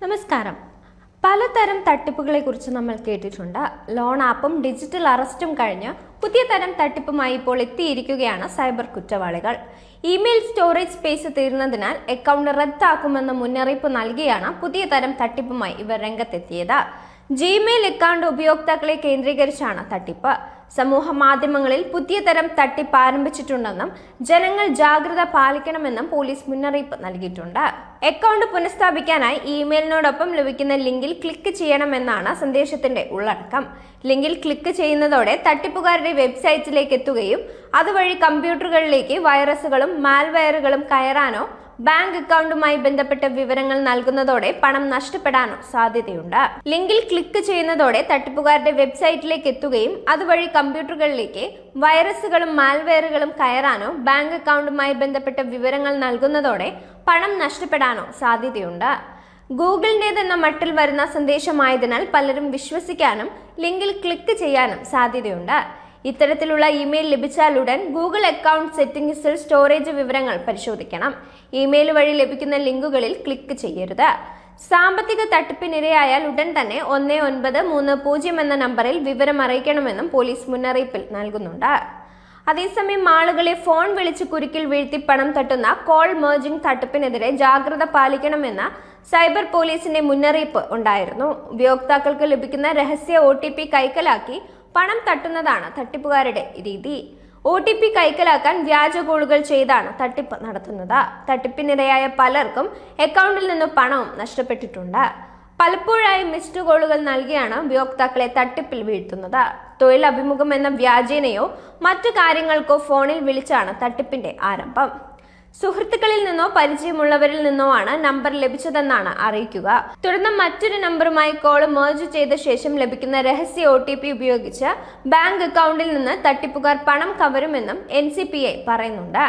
നമസ്കാരം. പലതരം തട്ടിപ്പുകളെക്കുറിച്ച് നമ്മൾ കേട്ടിട്ടുണ്ട്. ലോൺ ആപ്പും ഡിജിറ്റൽ അറസ്റ്റും കഴിഞ്ഞ് പുതിയ തരം തട്ടിപ്പുമായി ഇപ്പോൾ എത്തിയിരിക്കുകയാണ് സൈബർ കുറ്റവാളികൾ. ഇമെയിൽ സ്റ്റോറേജ് സ്പേസ് തീർന്നതിനാൽ അക്കൗണ്ട് റദ്ദാക്കുമെന്ന മുന്നറിയിപ്പ് നൽകിയാണ് പുതിയ തരം തട്ടിപ്പുമായി ഇവർ രംഗത്തെത്തിയത്. ജിമെയിൽ അക്കൗണ്ട് ഉപയോക്താക്കളെ കേന്ദ്രീകരിച്ചാണ് തട്ടിപ്പ്. സമൂഹ മാധ്യമങ്ങളിൽ പുതിയ തരം തട്ടിപ്പ് ആരംഭിച്ചിട്ടുണ്ടെന്നും ജനങ്ങൾ ജാഗ്രത പാലിക്കണമെന്നും പോലീസ് മുന്നറിയിപ്പ് നൽകിയിട്ടുണ്ട്. അക്കൗണ്ട് പുനഃസ്ഥാപിക്കാനായി ഇമെയിലിനോടൊപ്പം ലഭിക്കുന്ന ലിങ്കിൽ ക്ലിക്ക് ചെയ്യണമെന്നാണ് സന്ദേശത്തിന്റെ ഉള്ളടക്കം. ലിങ്കിൽ ക്ലിക്ക് ചെയ്യുന്നതോടെ തട്ടിപ്പുകാരുടെ വെബ്സൈറ്റിലേക്ക് എത്തുകയും അതുവഴി കമ്പ്യൂട്ടറുകളിലേക്ക് വൈറസുകളും മാൽവെയറുകളും കയറാനോ ബാങ്ക് അക്കൗണ്ടുമായി ബന്ധപ്പെട്ട വിവരങ്ങൾ നൽകുന്നതോടെ പണം നഷ്ടപ്പെടാനോ സാധ്യതയുണ്ട്. ലിങ്കിൽ ക്ലിക്ക് ചെയ്യുന്നതോടെ തട്ടിപ്പുകാരുടെ വെബ്സൈറ്റിലേക്ക് എത്തുകയും അതുവഴി കമ്പ്യൂട്ടറുകളിലേക്ക് വൈറസുകളും മാൽവെയറുകളും കയറാനോ ബാങ്ക് അക്കൗണ്ടുമായി ബന്ധപ്പെട്ട വിവരങ്ങൾ നൽകുന്നതോടെ പണം നഷ്ടപ്പെടാനോ സാധ്യതയുണ്ട്. ഗൂഗിളിൻ്റെതെന്ന മട്ടിൽ വരുന്ന സന്ദേശമായതിനാൽ പലരും വിശ്വസിക്കാനും ലിങ്കിൽ ക്ലിക്ക് ചെയ്യാനും സാധ്യതയുണ്ട്. ഇത്തരത്തിലുള്ള ഇമെയിൽ ലഭിച്ചാലുടൻ ഗൂഗിൾ അക്കൗണ്ട് സെറ്റിംഗ്സിൽ സ്റ്റോറേജ് വിവരങ്ങൾ പരിശോധിക്കണം. ഇമെയിൽ വഴി ലഭിക്കുന്ന ലിങ്കുകളിൽ ക്ലിക്ക് ചെയ്യരുത്. സാമ്പത്തിക തട്ടിപ്പിനിരയായാൽ ഉടൻ തന്നെ 1930 എന്ന നമ്പറിൽ വിവരം അറിയിക്കണമെന്നും പോലീസ് മുന്നറിയിപ്പിൽ നൽകുന്നുണ്ട്. അതേസമയം ആളുകളെ ഫോൺ വിളിച്ച് കുരുക്കിൽ വീഴ്ത്തി പണം തട്ടുന്ന കോൾ മെർജിംഗ് തട്ടിപ്പിനെതിരെ ജാഗ്രത പാലിക്കണമെന്ന സൈബർ പോലീസിന്റെ മുന്നറിയിപ്പ് ഉണ്ടായിരുന്നു. ഉപയോക്താക്കൾക്ക് ലഭിക്കുന്ന രഹസ്യ OTP കൈക്കലാക്കി പണം തട്ടുന്നതാണ് തട്ടിപ്പുകാരുടെ രീതി. OTP കൈക്കലാക്കാൻ വ്യാജ കോളുകൾ ചെയ്താണ് തട്ടിപ്പ് നടത്തുന്നത്. തട്ടിപ്പിനിരയായ പലർക്കും അക്കൗണ്ടിൽ നിന്ന് പണവും നഷ്ടപ്പെട്ടിട്ടുണ്ട്. പലപ്പോഴായി മിസ്ഡ് കോളുകൾ നൽകിയാണ് ഉപയോക്താക്കളെ തട്ടിപ്പിൽ വീഴ്ത്തുന്നത്. തൊഴിൽ അഭിമുഖം എന്ന വ്യാജേനയോ മറ്റു കാര്യങ്ങൾക്കോ ഫോണിൽ വിളിച്ചാണ് തട്ടിപ്പിന്റെ ആരംഭം. സുഹൃത്തുക്കളിൽ നിന്നോ പരിചയമുള്ളവരിൽ നിന്നോ ആണ് നമ്പർ ലഭിച്ചതെന്നാണ് അറിയിക്കുക. തുടർന്ന് മറ്റൊരു നമ്പറുമായി കോൾ മെർജ് ചെയ്ത ശേഷം ലഭിക്കുന്ന രഹസ്യ OTP ഉപയോഗിച്ച് ബാങ്ക് അക്കൗണ്ടിൽ നിന്ന് തട്ടിപ്പുകാർ പണം കവരുമെന്നും NCPA പറയുന്നുണ്ട്.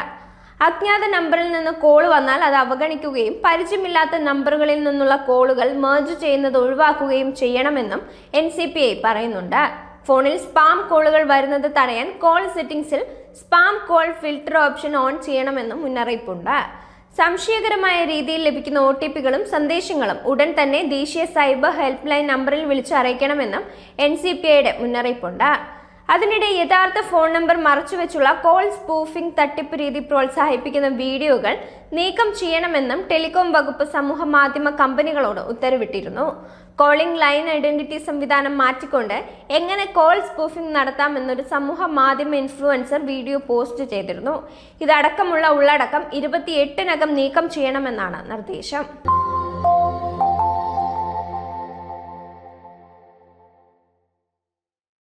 അജ്ഞാത നമ്പറിൽ നിന്ന് കോൾ വന്നാൽ അത് അവഗണിക്കുകയും പരിചയമില്ലാത്ത നമ്പറുകളിൽ നിന്നുള്ള കോളുകൾ മെർജ് ചെയ്യുന്നത് ഒഴിവാക്കുകയും ചെയ്യണമെന്നും NCPA പറയുന്നുണ്ട്. ഫോണിൽ സ്പാം കോളുകൾ വരുന്നത് തടയാൻ കോൾ സെറ്റിംഗ്സിൽ spam call filter option on ചെയ്യണമെന്നും മുന്നറിയിപ്പുണ്ട്. സംശയകരമായ രീതിയിൽ ലഭിക്കുന്ന OTPകളും സന്ദേശങ്ങളും ഉടൻ തന്നെ ദേശീയ സൈബർ ഹെൽപ്പ് ലൈൻ നമ്പറിൽ വിളിച്ച് അറിയിക്കണമെന്നും NCPAയുടെ മുന്നറിയിപ്പുണ്ട്. അതിനിടെ യഥാർത്ഥ ഫോൺ നമ്പർ മറച്ചുവെച്ചുള്ള കോൾ സ്പൂഫിംഗ് തട്ടിപ്പ് രീതി പ്രോത്സാഹിപ്പിക്കുന്ന വീഡിയോകൾ നീക്കം ചെയ്യണമെന്നും ടെലികോം വകുപ്പ് സമൂഹ മാധ്യമ കമ്പനികളോട് ഉത്തരവിട്ടിരുന്നു. കോളിംഗ് ലൈൻ ഐഡന്റിറ്റി സംവിധാനം മാറ്റിക്കൊണ്ട് എങ്ങനെ കോൾ സ്പൂഫിംഗ് നടത്താമെന്നൊരു സമൂഹ മാധ്യമ ഇൻഫ്ലുവൻസർ വീഡിയോ പോസ്റ്റ് ചെയ്തിരുന്നു. ഇതടക്കമുള്ള ഉള്ളടക്കം 28-നകം നീക്കം ചെയ്യണമെന്നാണ് നിർദ്ദേശം.